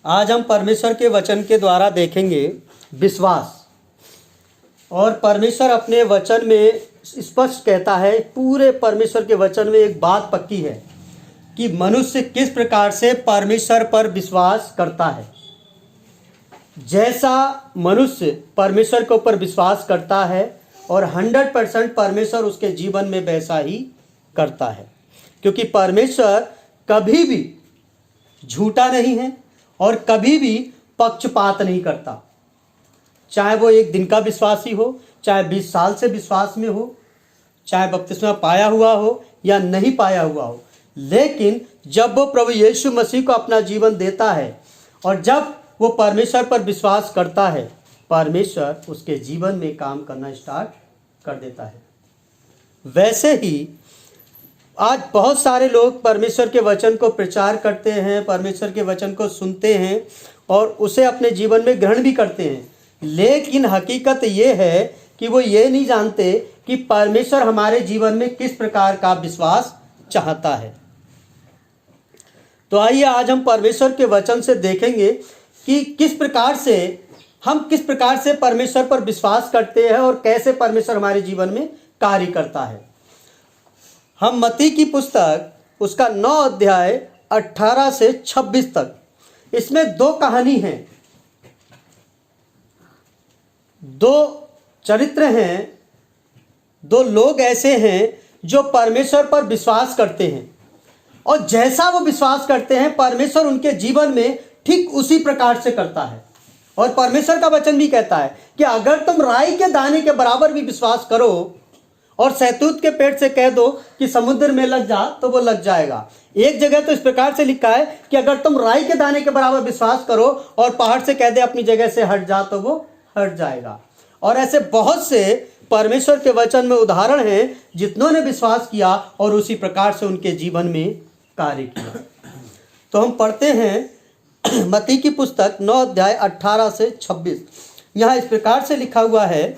आज हम परमेश्वर के वचन के द्वारा देखेंगे विश्वास। और परमेश्वर अपने वचन में स्पष्ट कहता है, पूरे परमेश्वर के वचन में एक बात पक्की है कि मनुष्य किस प्रकार से परमेश्वर पर विश्वास करता है। जैसा मनुष्य परमेश्वर के ऊपर विश्वास करता है और 100% परमेश्वर उसके जीवन में वैसा ही करता है, क्योंकि परमेश्वर कभी भी झूठा नहीं है और कभी भी पक्षपात नहीं करता। चाहे वो एक दिन का विश्वासी हो, चाहे 20 साल से विश्वास में हो, चाहे बपतिस्मा पाया हुआ हो या नहीं पाया हुआ हो, लेकिन जब वो प्रभु यीशु मसीह को अपना जीवन देता है और जब वो परमेश्वर पर विश्वास करता है, परमेश्वर उसके जीवन में काम करना स्टार्ट कर देता है। वैसे ही आज बहुत सारे लोग परमेश्वर के वचन को प्रचार करते हैं, परमेश्वर के वचन को सुनते हैं और उसे अपने जीवन में ग्रहण भी करते हैं, लेकिन हकीकत ये है कि वो ये नहीं जानते कि परमेश्वर हमारे जीवन में किस प्रकार का विश्वास चाहता है। तो आइए आज हम परमेश्वर के वचन से देखेंगे कि किस प्रकार से परमेश्वर पर विश्वास करते हैं और कैसे परमेश्वर हमारे जीवन में कार्य करता है। हम मत्ती की पुस्तक उसका 9 अध्याय 18 से 26 तक, इसमें 2 कहानी हैं, 2 चरित्र हैं, 2 लोग ऐसे हैं जो परमेश्वर पर विश्वास करते हैं और जैसा वो विश्वास करते हैं परमेश्वर उनके जीवन में ठीक उसी प्रकार से करता है। और परमेश्वर का वचन भी कहता है कि अगर तुम राई के दाने के बराबर भी विश्वास करो और शहतूत के पेड़ से कह दो कि समुद्र में लग जा तो वो लग जाएगा। एक जगह तो इस प्रकार से लिखा है कि अगर तुम राई के दाने के बराबर विश्वास करो और पहाड़ से कह दे अपनी जगह से हट जा तो वो हट जाएगा। और ऐसे बहुत से परमेश्वर के वचन में उदाहरण हैं जितनों ने विश्वास किया और उसी प्रकार से उनके जीवन में कार्य किया। तो हम पढ़ते हैं मत्ती की पुस्तक 9 अध्याय 18 से 26। यहाँ इस प्रकार से लिखा हुआ है,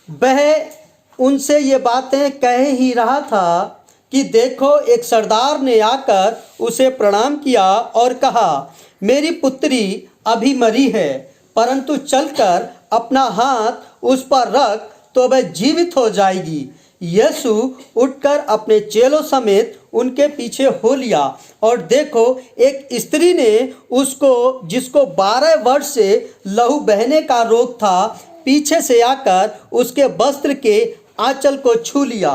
वह उनसे ये बातें कह ही रहा था कि देखो एक सरदार ने आकर उसे प्रणाम किया और कहा, मेरी पुत्री अभी मरी है, परंतु चलकर अपना हाथ उस पर रख तो वह जीवित हो जाएगी। यीशु उठकर अपने चेलों समेत उनके पीछे हो लिया और देखो एक स्त्री ने उसको, जिसको 12 वर्ष से लहू बहने का रोग था, पीछे से आकर उसके वस्त्र के आंचल को छू लिया,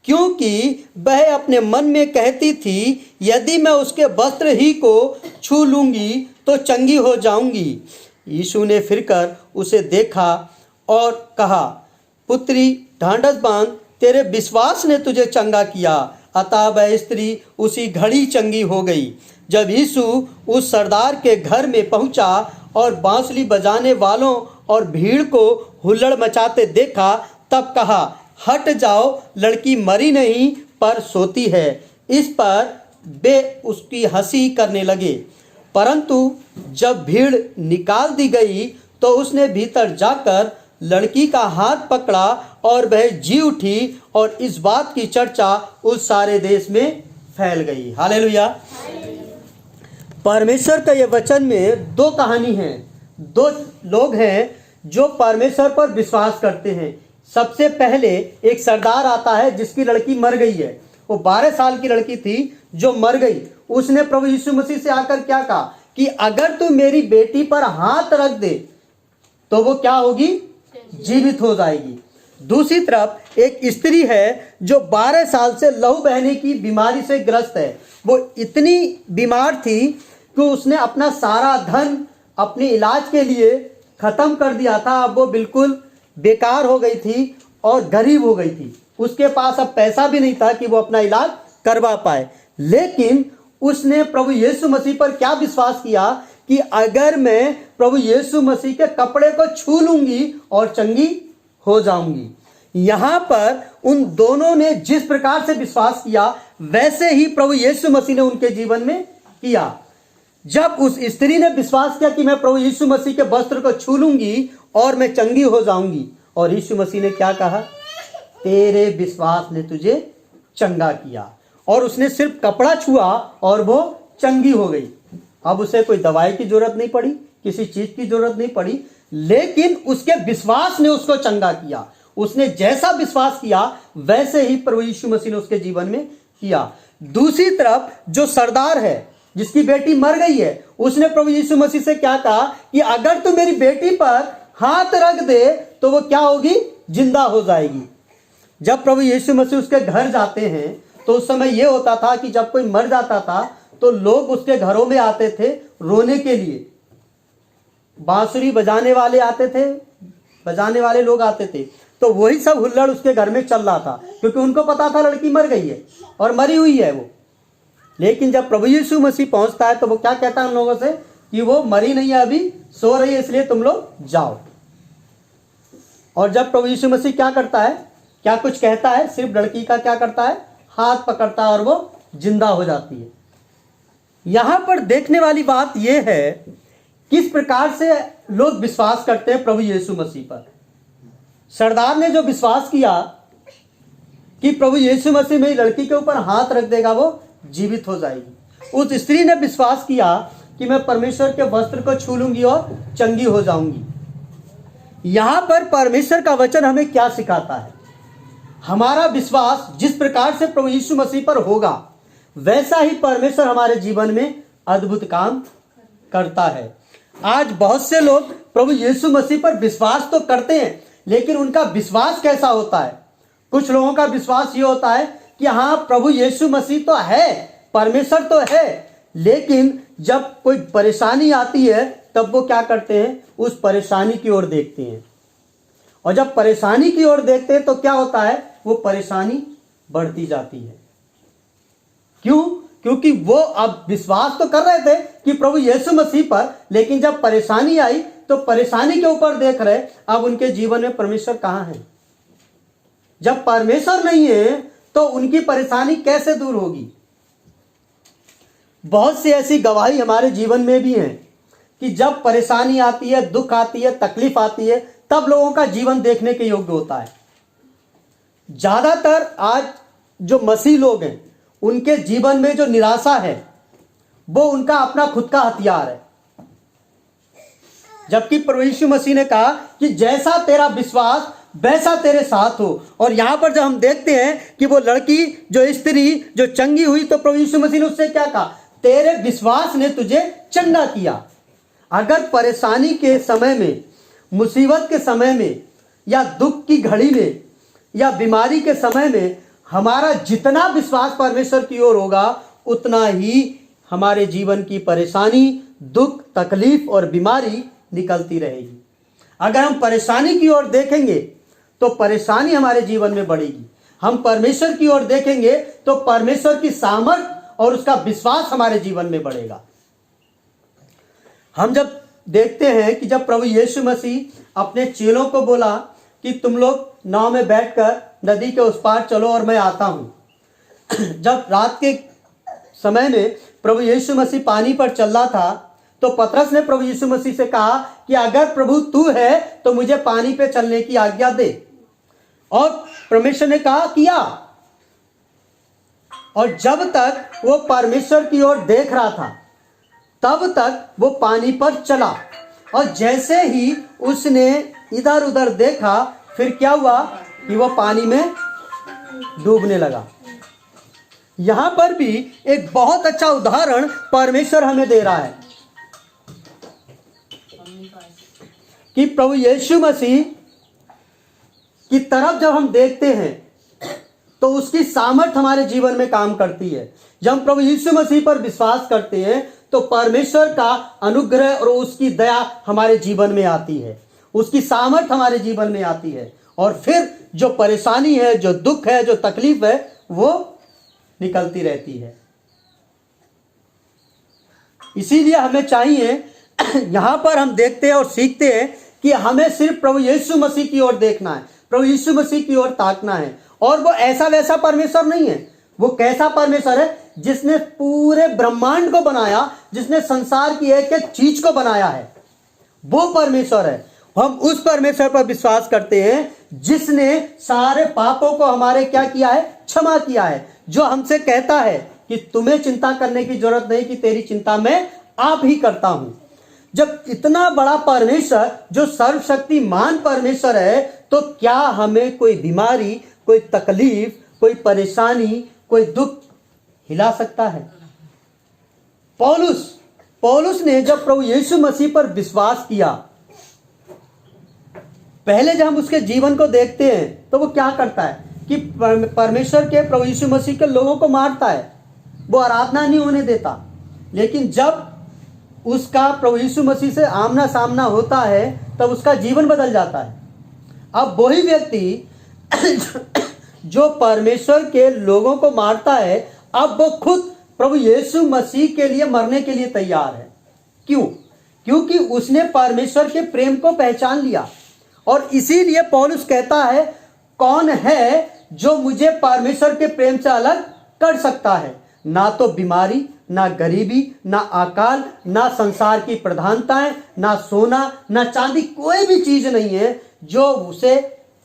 क्योंकि वह अपने मन में कहती थी, यदि मैं उसके वस्त्र ही को छू लूँगी तो चंगी हो जाऊँगी। यीशु ने फिरकर उसे देखा और कहा, पुत्री ढांढस बांध, तेरे विश्वास ने तुझे चंगा किया। अतः वह स्त्री उसी घड़ी चंगी हो गई। जब यीशु उस सरदार के घर में पहुंचा और बांसुरी बजाने वालों और भीड़ को हुल्लड़ मचाते देखा, तब कहा, हट जाओ, लड़की मरी नहीं पर सोती है। इस पर वे उसकी हंसी करने लगे। परंतु जब भीड़ निकाल दी गई तो उसने भीतर जाकर लड़की का हाथ पकड़ा और वह जी उठी और इस बात की चर्चा उस सारे देश में फैल गई। हालेलुया। परमेश्वर का ये वचन में 2 कहानी हैं, 2 लोग हैं जो परमेश्वर पर विश्वास करते हैं। सबसे पहले एक सरदार आता है जिसकी लड़की मर गई है। वो 12 साल की लड़की थी जो मर गई। उसने प्रभु यीशु मसीह से आकर क्या कहा कि अगर तू मेरी बेटी पर हाथ रख दे तो वो क्या होगी, जीवित हो जाएगी। दूसरी तरफ एक स्त्री है जो 12 साल से लहू बहने की बीमारी से ग्रस्त है। वो इतनी बीमार थी कि उसने अपना सारा धन अपने इलाज के लिए खत्म कर दिया था। अब वो बिल्कुल बेकार हो गई थी और गरीब हो गई थी। उसके पास अब पैसा भी नहीं था कि वो अपना इलाज करवा पाए, लेकिन उसने प्रभु यीशु मसीह पर क्या विश्वास किया कि अगर मैं प्रभु यीशु मसीह के कपड़े को छू लूंगी और चंगी हो जाऊंगी। यहाँ पर उन दोनों ने जिस प्रकार से विश्वास किया वैसे ही प्रभु यीशु मसीह ने उनके जीवन में किया। जब उस स्त्री ने विश्वास किया कि मैं प्रभु यीशु मसीह के वस्त्र को छू लूंगी और मैं चंगी हो जाऊंगी, और यीशु मसीह ने क्या कहा, तेरे विश्वास ने तुझे चंगा किया। और उसने सिर्फ कपड़ा छुआ और वो चंगी हो गई। अब उसे कोई दवाई की जरूरत नहीं पड़ी, किसी चीज की जरूरत नहीं पड़ी, लेकिन उसके विश्वास ने उसको चंगा किया। उसने जैसा विश्वास किया वैसे ही प्रभु यीशु मसीह ने उसके जीवन में किया। दूसरी तरफ जो सरदार है, जिसकी बेटी मर गई है, उसने प्रभु यीशु मसीह से क्या कहा कि अगर तू मेरी बेटी पर हाथ रख दे तो वो क्या होगी, जिंदा हो जाएगी। जब प्रभु यीशु मसीह उसके घर जाते हैं तो उस समय यह होता था कि जब कोई मर जाता था तो लोग उसके घरों में आते थे रोने के लिए। बांसुरी बजाने वाले आते थे, बजाने वाले लोग आते थे, तो वही सब हुल्लड़ उसके घर में चल रहा था, क्योंकि उनको पता था लड़की मर गई है और मरी हुई है वो। लेकिन जब प्रभु यीशु मसीह पहुंचता है तो वो क्या कहता है उन लोगों से कि वो मरी नहीं है, अभी सो रही है, इसलिए तुम लोग जाओ। और जब प्रभु यीशु मसीह क्या करता है, क्या कुछ कहता है, सिर्फ लड़की का क्या करता है, हाथ पकड़ता है और वो जिंदा हो जाती है। यहां पर देखने वाली बात यह है किस प्रकार से लोग विश्वास करते हैं प्रभु यीशु मसीह पर। सरदार ने जो विश्वास किया कि प्रभु यीशु मसीह मेरी लड़की के ऊपर हाथ रख देगा वो जीवित हो जाएगी। उस स्त्री ने विश्वास किया कि मैं परमेश्वर के वस्त्र को छू लूंगी और चंगी हो जाऊंगी। यहां पर परमेश्वर का वचन हमें क्या सिखाता है, हमारा विश्वास जिस प्रकार से प्रभु यीशु मसीह पर होगा वैसा ही परमेश्वर हमारे जीवन में अद्भुत काम करता है। आज बहुत से लोग प्रभु यीशु मसीह पर विश्वास तो करते हैं, लेकिन उनका विश्वास कैसा होता है। कुछ लोगों का विश्वास ये होता है कि हाँ प्रभु यीशु मसीह तो है, परमेश्वर तो है, लेकिन जब कोई परेशानी आती है तब वो क्या करते हैं, उस परेशानी की ओर देखते हैं। और जब परेशानी की ओर देखते हैं तो क्या होता है, वो परेशानी बढ़ती जाती है। क्यों? क्योंकि वो अब विश्वास तो कर रहे थे कि प्रभु यीशु मसीह पर, लेकिन जब परेशानी आई तो परेशानी के ऊपर देख रहे, अब उनके जीवन में परमेश्वर कहां है। जब परमेश्वर नहीं है तो उनकी परेशानी कैसे दूर होगी। बहुत सी ऐसी गवाही हमारे जीवन में भी है कि जब परेशानी आती है, दुख आती है, तकलीफ आती है, तब लोगों का जीवन देखने के योग्य होता है। ज्यादातर आज जो मसीह लोग हैं उनके जीवन में जो निराशा है वो उनका अपना खुद का हथियार है। जबकि प्रभु यीशु मसीह ने कहा कि जैसा तेरा विश्वास वैसा तेरे साथ हो। और यहां पर जब हम देखते हैं कि वो लड़की जो स्त्री जो चंगी हुई, तो प्रभु यीशु मसीह ने उससे क्या कहा, तेरे विश्वास ने तुझे चंगा किया। अगर परेशानी के समय में, मुसीबत के समय में, या दुख की घड़ी में, या बीमारी के समय में हमारा जितना विश्वास परमेश्वर की ओर होगा उतना ही हमारे जीवन की परेशानी, दुख, तकलीफ और बीमारी निकलती रहेगी। अगर हम परेशानी की ओर देखेंगे तो परेशानी हमारे जीवन में बढ़ेगी। हम परमेश्वर की ओर देखेंगे तो परमेश्वर की सामर्थ और उसका विश्वास हमारे जीवन में बढ़ेगा। हम जब देखते हैं कि जब प्रभु यीशु मसीह अपने चेलों को बोला कि तुम लोग नाव में बैठकर नदी के उस पार चलो और मैं आता हूं। जब रात के समय में प्रभु यीशु मसीह पानी पर चल रहा था तो पतरस ने प्रभु यीशु मसीह से कहा कि अगर प्रभु तू है तो मुझे पानी पे चलने की आज्ञा दे। और परमेश्वर ने कहा किया। और जब तक वो परमेश्वर की ओर देख रहा था तब तक वो पानी पर चला। और जैसे ही उसने इधर उधर देखा फिर क्या हुआ कि वो पानी में डूबने लगा। यहां पर भी एक बहुत अच्छा उदाहरण परमेश्वर हमें दे रहा है कि प्रभु यीशु मसीह की तरफ जब हम देखते हैं तो उसकी सामर्थ हमारे जीवन में काम करती है। जब हम प्रभु यीशु मसीह पर विश्वास करते हैं तो परमेश्वर का अनुग्रह और उसकी दया हमारे जीवन में आती है, उसकी सामर्थ हमारे जीवन में आती है, और फिर जो परेशानी है, जो दुख है, जो तकलीफ है, वो निकलती रहती है। इसीलिए हमें चाहिए, यहां पर हम देखते हैं और सीखते हैं कि हमें सिर्फ प्रभु यीशु मसीह की ओर देखना है, प्रभु यीशु मसीह की ओर ताकना है। और वो ऐसा वैसा परमेश्वर नहीं है। वो कैसा परमेश्वर है, जिसने पूरे ब्रह्मांड को बनाया, जिसने संसार की एक एक चीज को बनाया है, वो परमेश्वर है। हम उस परमेश्वर पर विश्वास करते हैं जिसने सारे पापों को हमारे क्या किया है, क्षमा किया है। जो हमसे कहता है कि तुम्हें चिंता करने की जरूरत नहीं, कि तेरी चिंता मैं आप ही करता हूं। जब इतना बड़ा परमेश्वर जो सर्वशक्तिमान परमेश्वर है, तो क्या हमें कोई बीमारी, कोई तकलीफ, कोई परेशानी, कोई दुख हिला सकता है? पौलुस ने जब प्रभु यीशु मसीह पर विश्वास किया, पहले जब हम उसके जीवन को देखते हैं तो वो क्या करता है कि परमेश्वर के, प्रभु यीशु मसीह के लोगों को मारता है, वो आराधना नहीं होने देता। लेकिन जब उसका प्रभु यीशु मसीह से आमना सामना होता है तब उसका जीवन बदल जाता है। अब वही व्यक्ति जो परमेश्वर के लोगों को मारता है, अब वो खुद प्रभु यीशु मसीह के लिए मरने के लिए तैयार है। क्यों? क्योंकि उसने परमेश्वर के प्रेम को पहचान लिया। और इसीलिए पौलुस कहता है, कौन है जो मुझे परमेश्वर के प्रेम से अलग कर सकता है? ना तो बीमारी, ना गरीबी, ना अकाल, ना संसार की प्रधानताएं, ना सोना, ना चांदी, कोई भी चीज नहीं है जो उसे,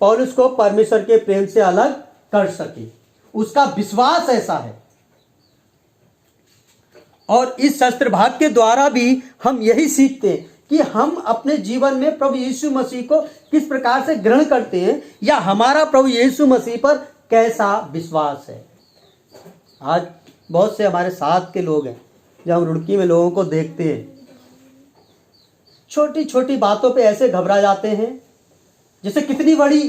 पौलुस को परमेश्वर के प्रेम से अलग कर सके। उसका विश्वास ऐसा है। और इस शस्त्र भाग के द्वारा भी हम यही सीखते हैं कि हम अपने जीवन में प्रभु यीशु मसीह को किस प्रकार से ग्रहण करते हैं, या हमारा प्रभु यीशु मसीह पर कैसा विश्वास है। आज बहुत से हमारे साथ के लोग हैं, जब हम रुड़की में लोगों को देखते हैं, छोटी छोटी बातों पे ऐसे घबरा जाते हैं जैसे कितनी बड़ी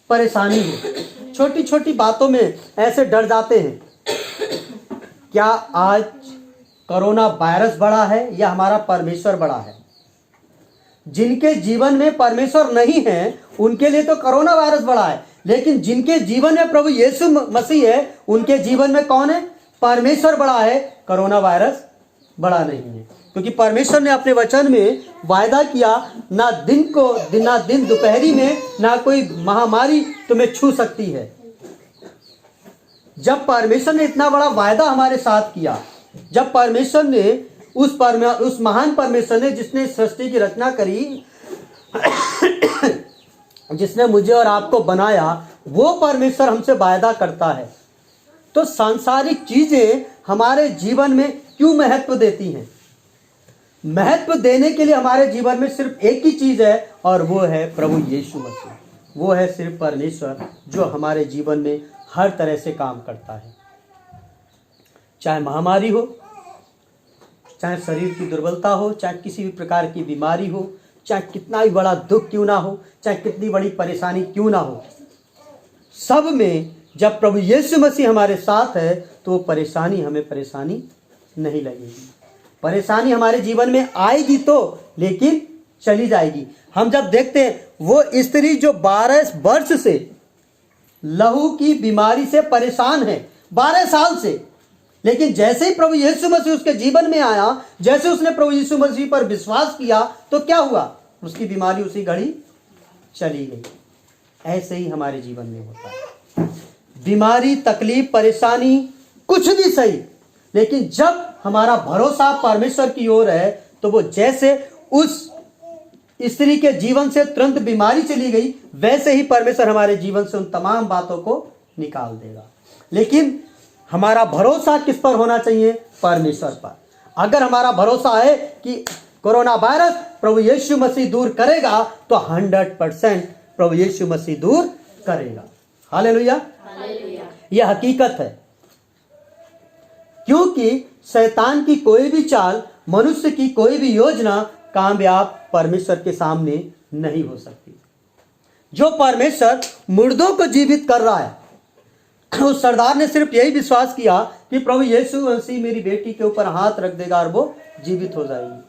परेशानी हो। छोटी छोटी बातों में ऐसे डर जाते हैं। क्या आज कोरोना वायरस बड़ा है या हमारा परमेश्वर बड़ा है? जिनके जीवन में परमेश्वर नहीं है उनके लिए तो कोरोना वायरस बड़ा है, लेकिन जिनके जीवन में प्रभु यीशु मसीह है उनके जीवन में कौन है? परमेश्वर बड़ा है, कोरोना वायरस बड़ा नहीं है। क्योंकि परमेश्वर ने अपने वचन में वायदा किया, ना दिन दोपहरी में ना कोई महामारी तुम्हें छू सकती है। जब परमेश्वर ने इतना बड़ा वायदा हमारे साथ किया, जब परमेश्वर ने उस महान परमेश्वर ने, जिसने सृष्टि की रचना करी, जिसने मुझे और आपको बनाया, वो परमेश्वर हमसे वायदा करता है, तो सांसारिक चीजें हमारे जीवन में क्यों महत्व देती हैं? महत्व देने के लिए हमारे जीवन में सिर्फ एक ही चीज है, और वो है प्रभु यीशु मसीह। वो है सिर्फ परमेश्वर जो हमारे जीवन में हर तरह से काम करता है। चाहे महामारी हो, चाहे शरीर की दुर्बलता हो, चाहे किसी भी प्रकार की बीमारी हो, चाहे कितना भी बड़ा दुख क्यों ना हो, चाहे कितनी बड़ी परेशानी क्यों ना हो, सब में जब प्रभु यीशु मसीह हमारे साथ है तो परेशानी, हमें परेशानी नहीं लगेगी। परेशानी हमारे जीवन में आएगी तो, लेकिन चली जाएगी। हम जब देखते हैं वो स्त्री जो 12 वर्ष से लहू की बीमारी से परेशान है, 12 साल से, लेकिन जैसे ही प्रभु यीशु मसीह उसके जीवन में आया, जैसे उसने प्रभु यीशु मसीह पर विश्वास किया, तो क्या हुआ? उसकी बीमारी उसी घड़ी चली गई। ऐसे ही हमारे जीवन में होता है। बीमारी, तकलीफ, परेशानी, कुछ भी सही, लेकिन जब हमारा भरोसा परमेश्वर की ओर है, तो वो जैसे उस स्त्री के जीवन से तुरंत बीमारी चली गई, वैसे ही परमेश्वर हमारे जीवन से उन तमाम बातों को निकाल देगा। लेकिन हमारा भरोसा किस पर होना चाहिए? परमेश्वर पर। अगर हमारा भरोसा है कि कोरोना वायरस प्रभु यीशु मसीह दूर करेगा, तो 100% प्रभु यीशु मसीह दूर करेगा। हालेलुया। यह हकीकत है, क्योंकि शैतान की कोई भी चाल, मनुष्य की कोई भी योजना कामयाब परमेश्वर के सामने नहीं हो सकती। जो परमेश्वर मुर्दों को जीवित कर रहा है, उस सरदार ने सिर्फ यही विश्वास किया कि प्रभु यीशु मसीह मेरी बेटी के ऊपर हाथ रख देगा और वो जीवित हो जाएगी।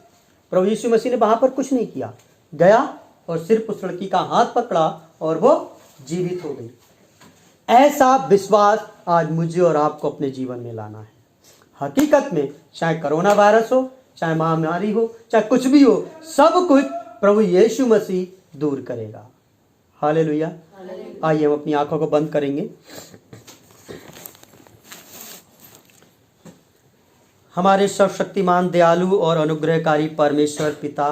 प्रभु यीशु मसीह ने वहां पर कुछ नहीं किया, गया और सिर्फ उस लड़की का हाथ पकड़ा और वो जीवित हो गई। ऐसा विश्वास आज मुझे और आपको अपने जीवन में लाना है। हकीकत में चाहे कोरोना वायरस हो, चाहे महामारी हो, चाहे कुछ भी हो, सब कुछ प्रभु यीशु मसीह दूर करेगा। हालेलुया। आइए हम अपनी आंखों को बंद करेंगे। हमारे सर्वशक्तिमान, दयालु और अनुग्रहकारी परमेश्वर पिता,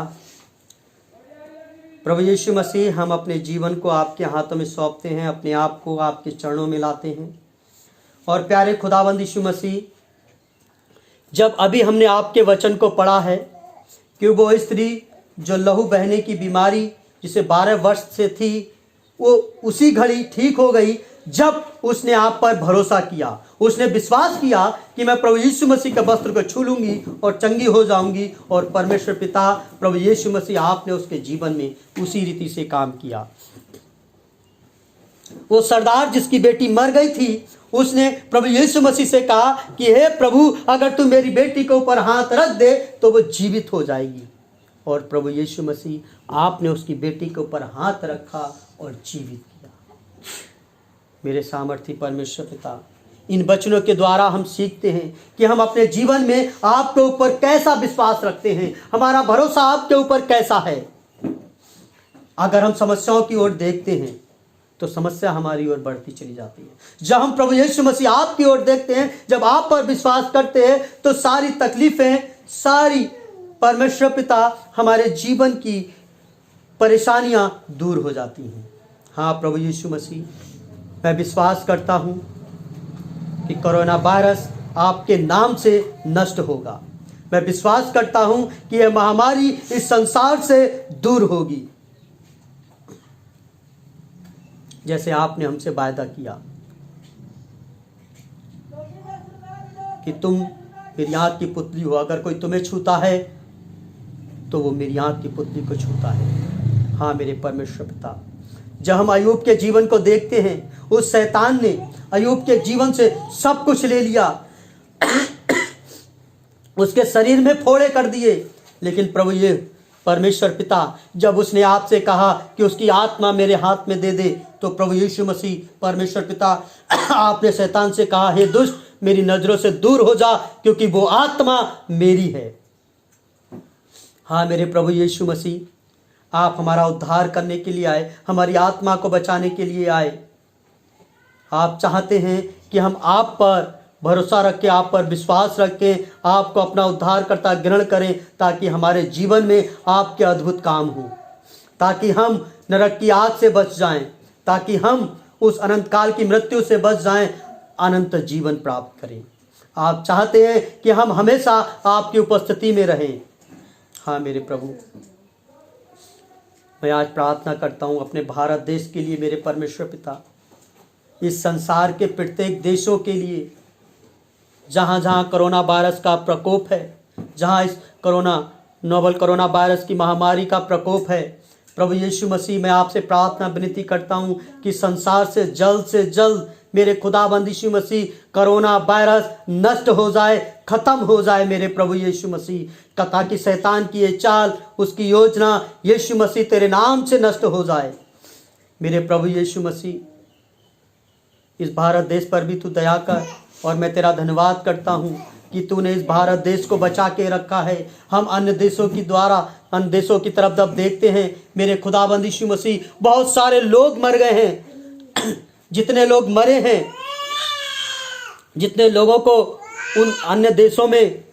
प्रभु यीशु मसीह, हम अपने जीवन को आपके हाथों में सौंपते हैं, अपने आप को आपके चरणों में लाते हैं। और प्यारे खुदावंद यीशु मसीह, जब अभी हमने आपके वचन को पढ़ा है कि वो स्त्री जो लहू बहने की बीमारी जिसे 12 वर्ष से थी, वो उसी घड़ी ठीक हो गई जब उसने आप पर भरोसा किया। उसने विश्वास किया कि मैं प्रभु यीशु मसीह के वस्त्र को छू लूंगी और चंगी हो जाऊंगी, और परमेश्वर पिता प्रभु यीशु मसीह आपने उसके जीवन में उसी रीति से काम किया। वो सरदार जिसकी बेटी मर गई थी, उसने प्रभु यीशु मसीह से कहा कि हे प्रभु, अगर तू मेरी बेटी के ऊपर हाथ रख दे तो वो जीवित हो जाएगी। और प्रभु यीशु मसीह आपने उसकी बेटी के ऊपर हाथ रखा और जीवित किया। मेरे सामर्थी परमेश्वर पिता, इन वचनों के द्वारा हम सीखते हैं कि हम अपने जीवन में आपके ऊपर कैसा विश्वास रखते हैं, हमारा भरोसा आपके ऊपर कैसा है। अगर हम समस्याओं की ओर देखते हैं तो समस्या हमारी ओर बढ़ती चली जाती है। जब हम प्रभु यीशु मसीह आपकी ओर देखते हैं, जब आप पर विश्वास करते हैं, तो सारी तकलीफें, सारी परमेश्वर पिता हमारे जीवन की परेशानियां दूर हो जाती हैं। हाँ प्रभु यीशु मसीह, मैं विश्वास करता हूं कि कोरोना वायरस आपके नाम से नष्ट होगा। मैं विश्वास करता हूं कि यह महामारी इस संसार से दूर होगी, जैसे आपने हमसे वायदा किया कि तुम मेरी आँख की पुतली हो, अगर कोई तुम्हें छूता है तो वो मेरी आँख की पुतली को छूता है। हाँ मेरे परमेश्वर पिता, जब हम अय्यूब के जीवन को देखते हैं, उस शैतान ने अय्यूब के जीवन से सब कुछ ले लिया, उसके शरीर में फोड़े कर दिए, लेकिन प्रभु ये परमेश्वर पिता जब उसने आपसे कहा कि उसकी आत्मा मेरे हाथ में दे दे, तो प्रभु यीशु मसीह परमेश्वर पिता आपने शैतान से कहा, हे दुष्ट, मेरी नजरों से दूर हो जा, क्योंकि वो आत्मा मेरी है। हाँ मेरे प्रभु यीशु मसीह, आप हमारा उद्धार करने के लिए आए, हमारी आत्मा को बचाने के लिए आए। आप चाहते हैं कि हम आप पर भरोसा रखें, आप पर विश्वास रखें, आपको अपना उद्धारकर्ता ग्रहण करें, ताकि हमारे जीवन में आपके अद्भुत काम हो, ताकि हम नरक की आग से बच जाएं, ताकि हम उस अनंत काल की मृत्यु से बच जाएं, अनंत जीवन प्राप्त करें। आप चाहते हैं कि हम हमेशा आपकी उपस्थिति में रहें। हाँ मेरे प्रभु, मैं आज प्रार्थना करता हूँ अपने भारत देश के लिए मेरे परमेश्वर पिता, इस संसार के प्रत्येक देशों के लिए जहाँ जहाँ कोरोना वायरस का प्रकोप है, जहाँ इस नोवल कोरोना वायरस की महामारी का प्रकोप है, प्रभु यीशु मसीह मैं आपसे प्रार्थना विनती करता हूँ कि संसार से जल्द मेरे खुदाबंद यीशु मसीह कोरोना वायरस नष्ट हो जाए, खत्म हो जाए मेरे प्रभु यीशु मसीह, ताकि शैतान की ये चाल, उसकी योजना यीशु मसीह तेरे नाम से नष्ट हो जाए। मेरे प्रभु यीशु मसीह, इस भारत देश पर भी तू दया कर, और मैं तेरा धन्यवाद करता हूँ कि तूने इस भारत देश को बचा के रखा है। हम अन्य देशों की तरफ जब देखते हैं मेरे खुदाबंद यीशु मसीह, बहुत सारे लोग मर गए हैं। जितने लोग मरे हैं, जितने लोगों को उन अन्य देशों में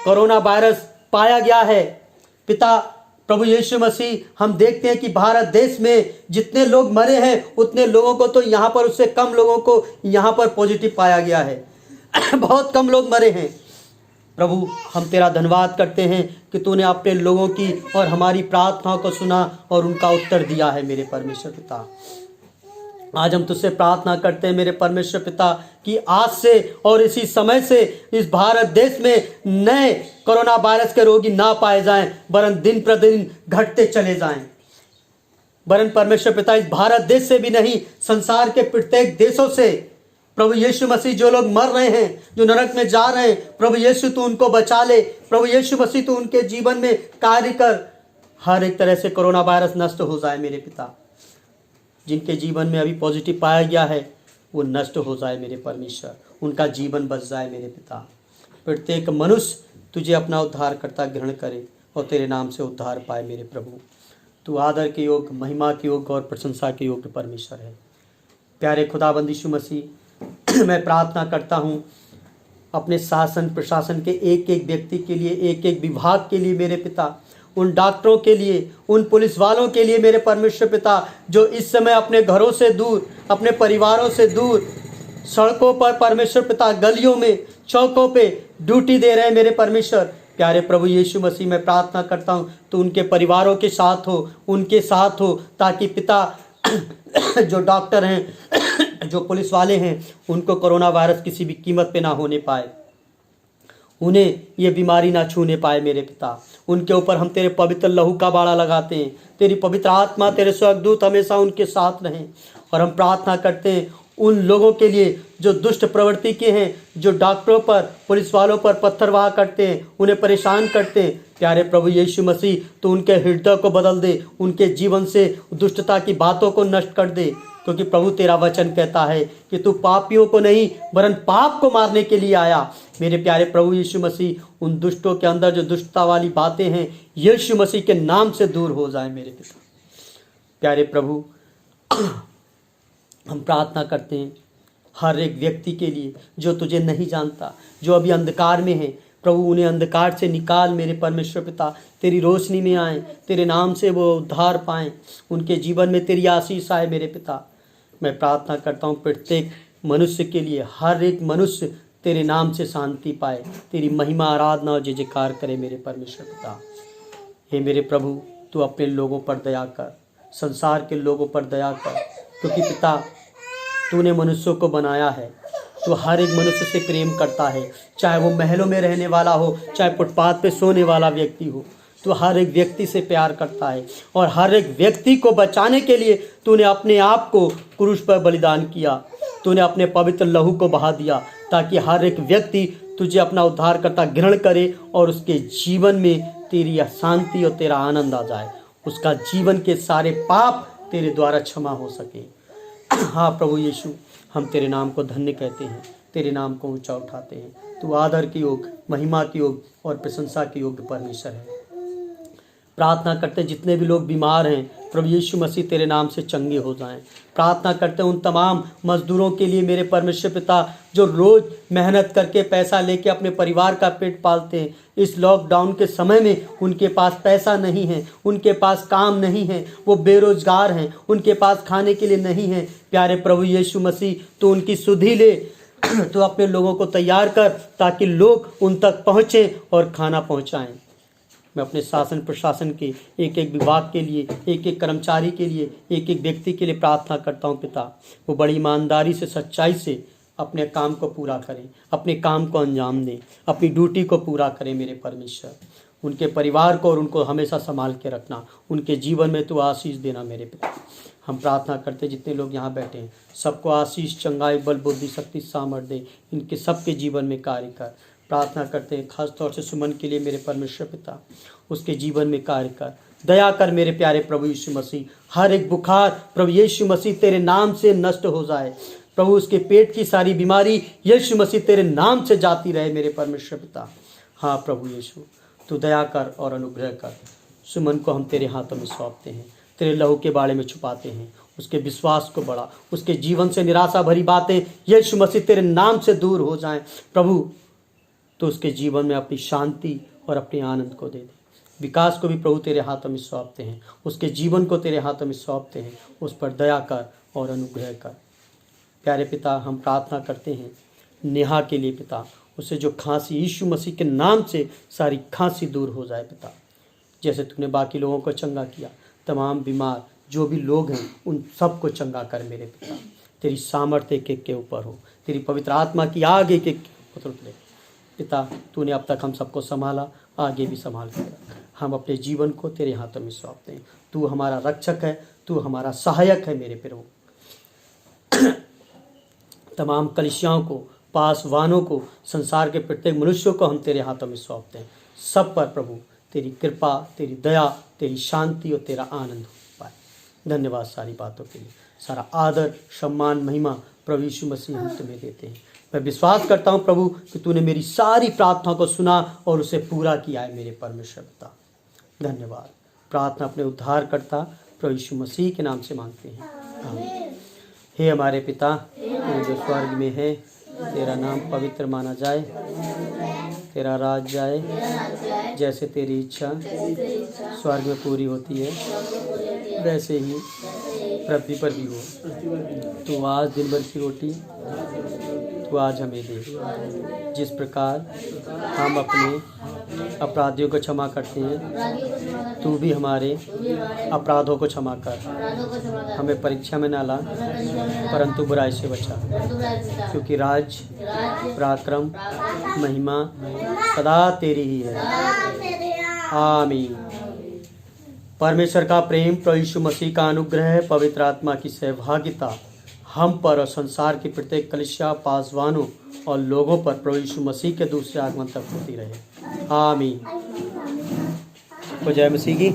कोरोना वायरस पाया गया है, पिता प्रभु यीशु मसीह, हम देखते हैं कि भारत देश में जितने लोग मरे हैं, उतने लोगों को तो यहाँ पर, उससे कम लोगों को यहाँ पर पॉजिटिव पाया गया है। बहुत कम लोग मरे हैं। प्रभु हम तेरा धन्यवाद करते हैं कि तूने अपने लोगों की और हमारी प्रार्थनाओं को सुना और उनका उत्तर दिया है मेरे परमेश्वर पिता। आज हम तुझसे प्रार्थना करते हैं मेरे परमेश्वर पिता कि आज से और इसी समय से इस भारत देश में नए कोरोना वायरस के रोगी ना पाए जाएं, वरन दिन प्रतिदिन घटते चले जाएं। वरन परमेश्वर पिता इस भारत देश से भी नहीं, संसार के प्रत्येक देशों से प्रभु यीशु मसीह जो लोग मर रहे हैं, जो नरक में जा रहे हैं, प्रभु यीशु तू उनको बचा ले। प्रभु यीशु मसीह तू उनके जीवन में कार्य कर, हर एक तरह से कोरोना वायरस नष्ट हो जाए मेरे पिता। जिनके जीवन में अभी पॉजिटिव पाया गया है वो नष्ट हो जाए मेरे परमेश्वर, उनका जीवन बच जाए मेरे पिता। प्रत्येक मनुष्य तुझे अपना उद्धारकर्ता ग्रहण करे और तेरे नाम से उद्धार पाए मेरे प्रभु। तू आदर के योग्य, महिमा के योग्य और प्रशंसा के योग्य परमेश्वर है। प्यारे खुदाबंद यीशु मसीह, मैं प्रार्थना करता हूँ अपने शासन प्रशासन के एक एक व्यक्ति के लिए, एक एक विभाग के लिए मेरे पिता, उन डॉक्टरों के लिए, उन पुलिस वालों के लिए मेरे परमेश्वर पिता, जो इस समय अपने घरों से दूर, अपने परिवारों से दूर सड़कों पर परमेश्वर पिता, गलियों में, चौकों पे ड्यूटी दे रहे हैं मेरे परमेश्वर। प्यारे प्रभु यीशु मसीह, मैं प्रार्थना करता हूँ तो उनके परिवारों के साथ हो, उनके साथ हो, ताकि पिता जो डॉक्टर हैं, जो पुलिस वाले हैं, उनको कोरोना वायरस किसी भी कीमत पे ना होने पाए, उन्हें ये बीमारी ना छूने पाए मेरे पिता। उनके ऊपर हम तेरे पवित्र लहू का बाड़ा लगाते हैं। तेरी पवित्र आत्मा, तेरे स्वर्गदूत हमेशा उनके साथ रहें। और हम प्रार्थना करते हैं उन लोगों के लिए जो दुष्ट प्रवृत्ति के हैं, जो डॉक्टरों पर, पुलिस वालों पर पत्थरवाह करते हैं, उन्हें परेशान करते हैं। प्यारे प्रभु यीशु मसीह, तो उनके हृदय को बदल दे, उनके जीवन से दुष्टता की बातों को नष्ट कर दे। क्योंकि प्रभु तेरा वचन कहता है कि तू पापियों को नहीं वरन पाप को मारने के लिए आया। मेरे प्यारे प्रभु यीशु मसीह, उन दुष्टों के अंदर जो दुष्टता वाली बातें हैं, यीशु मसीह के नाम से दूर हो जाए मेरे पिता। प्यारे प्रभु, हम प्रार्थना करते हैं हर एक व्यक्ति के लिए जो तुझे नहीं जानता, जो अभी अंधकार में है। प्रभु, उन्हें अंधकार से निकाल मेरे परमेश्वर पिता, तेरी रोशनी में आए, तेरे नाम से वो उद्धार पाएं, उनके जीवन में तेरी आशीष आए मेरे पिता। मैं प्रार्थना करता हूँ प्रत्येक मनुष्य के लिए, हर एक मनुष्य तेरे नाम से शांति पाए, तेरी महिमा, आराधना और जय जयकार करे मेरे परमेश्वर पिता। हे मेरे प्रभु, तू अपने लोगों पर दया कर, संसार के लोगों पर दया कर, क्योंकि पिता तूने मनुष्यों को बनाया है। तू हर एक मनुष्य से प्रेम करता है, चाहे वो महलों में रहने वाला हो, चाहे फुटपाथ पे सोने वाला व्यक्ति हो। तू हर एक व्यक्ति से प्यार करता है और हर एक व्यक्ति को बचाने के लिए तूने अपने आप को क्रूस पर बलिदान किया। तूने अपने पवित्र लहू को बहा दिया ताकि हर एक व्यक्ति तुझे अपना उद्धारकर्ता ग्रहण करे और उसके जीवन में तेरी शांति और तेरा आनंद आ जाए, उसका जीवन के सारे पाप तेरे द्वारा क्षमा हो सके। हाँ प्रभु यीशु, हम तेरे नाम को धन्य कहते हैं, तेरे नाम को ऊंचा उठाते हैं। तू आदर के योग्य, महिमा के योग्य और प्रशंसा के योग्य परमेश्वर है। प्रार्थना करते जितने भी लोग बीमार हैं, प्रभु यीशु मसीह तेरे नाम से चंगे हो जाएं। प्रार्थना करते हैं उन तमाम मजदूरों के लिए मेरे परमेश्वर पिता, जो रोज़ मेहनत करके पैसा लेके अपने परिवार का पेट पालते हैं। इस लॉकडाउन के समय में उनके पास पैसा नहीं है, उनके पास काम नहीं है, वो बेरोजगार हैं, उनके पास खाने के लिए नहीं है। प्यारे प्रभु यीशु मसीह, तो उनकी सुधि ले, तो अपने लोगों को तैयार कर ताकि लोग उन तक पहुँचें और खाना पहुँचाएँ। मैं अपने शासन प्रशासन के एक एक विभाग के लिए, एक एक कर्मचारी के लिए, एक एक व्यक्ति के लिए प्रार्थना करता हूँ पिता, वो बड़ी ईमानदारी से, सच्चाई से अपने काम को पूरा करें, अपने काम को अंजाम दें, अपनी ड्यूटी को पूरा करें मेरे परमेश्वर। उनके परिवार को और उनको हमेशा संभाल के रखना, उनके जीवन में तो आशीष देना मेरे पिता। हम प्रार्थना करते जितने लोग यहाँ बैठे हैं, सबको आशीष, चंगाई, बल, बुद्धि, शक्ति, सामर्थ्य दे, इनके सबके जीवन में कार्य कर। प्रार्थना करते हैं खास तौर से सुमन के लिए मेरे परमेश्वर पिता, उसके जीवन में कार्य कर, दया कर मेरे प्यारे प्रभु यीशु मसीह। हर एक बुखार प्रभु यीशु मसीह तेरे नाम से नष्ट हो जाए। प्रभु, उसके पेट की सारी बीमारी यीशु मसीह तेरे नाम से जाती रहे मेरे परमेश्वर पिता। हाँ प्रभु यीशु, तू दया कर और अनुग्रह कर। सुमन को हम तेरे हाथों में सौंपते हैं, तेरे लहू के बाड़े में छुपाते हैं। उसके विश्वास को बढ़ा, उसके जीवन से निराशा भरी बातें यीशु मसीह तेरे नाम से दूर हो जाएं। प्रभु, तो उसके जीवन में अपनी शांति और अपने आनंद को दे दे। विकास को भी प्रभु तेरे हाथों में सौंपते हैं, उसके जीवन को तेरे हाथों में सौंपते हैं। उस पर दया कर और अनुग्रह कर। प्यारे पिता, हम प्रार्थना करते हैं नेहा के लिए पिता, उसे जो खांसी, यीशु मसीह के नाम से सारी खांसी दूर हो जाए पिता। जैसे तूने बाकी लोगों को चंगा किया, तमाम बीमार जो भी लोग हैं उन सबको चंगा कर मेरे पिता। तेरी सामर्थ्य एक एक के ऊपर हो, तेरी पवित्र आत्मा की आग एक एक ऊपर उतरे पिता। तूने अब तक हम सबको संभाला, आगे भी संभाल कर रख। हम अपने जीवन को तेरे हाथों में सौंपते हैं। तू हमारा रक्षक है, तू हमारा सहायक है मेरे प्रभु। तमाम कलिसियाओं को, पासवानों को, संसार के प्रत्येक मनुष्यों को हम तेरे हाथों में सौंपते हैं। सब पर प्रभु तेरी कृपा, तेरी दया, तेरी शांति और तेरा आनंद हो पाए। धन्यवाद सारी बातों के लिए। सारा आदर, सम्मान, महिमा प्रभु यीशु मसीह हम तुम्हें देते हैं। मैं विश्वास करता हूँ प्रभु कि तूने मेरी सारी प्रार्थना को सुना और उसे पूरा किया है मेरे परमेश्वर पिता। धन्यवाद। प्रार्थना अपने उद्धारकर्ता प्रभु यीशु मसीह के नाम से मांगते हैं, आमीन। हे हमारे पिता, तू जो स्वर्ग में है, तेरा नाम पवित्र माना जाए, तेरा राज जाए, जैसे तेरी इच्छा स्वर्ग में पूरी होती है वैसे ही पृथ्वी पर भी हो। तू आज दिन भर की रोटी तू आज हमें दे। जिस प्रकार हम अपने अपराधियों को क्षमा करते हैं, तू भी हमारे अपराधों को क्षमा कर। हमें परीक्षा में ना ला, परंतु बुराई से बचा, क्योंकि राज, पराक्रम, महिमा सदा तेरी ही है। आमीन। परमेश्वर का प्रेम, प्रभु यीशु मसीह का अनुग्रह, पवित्र आत्मा की सहभागिता हम पर और संसार की प्रत्येक कलीसिया, पासवानों और लोगों पर प्रभु यीशु मसीह के दूसरे आगमन तक होती रहे। आमीन। तो जय मसीह की।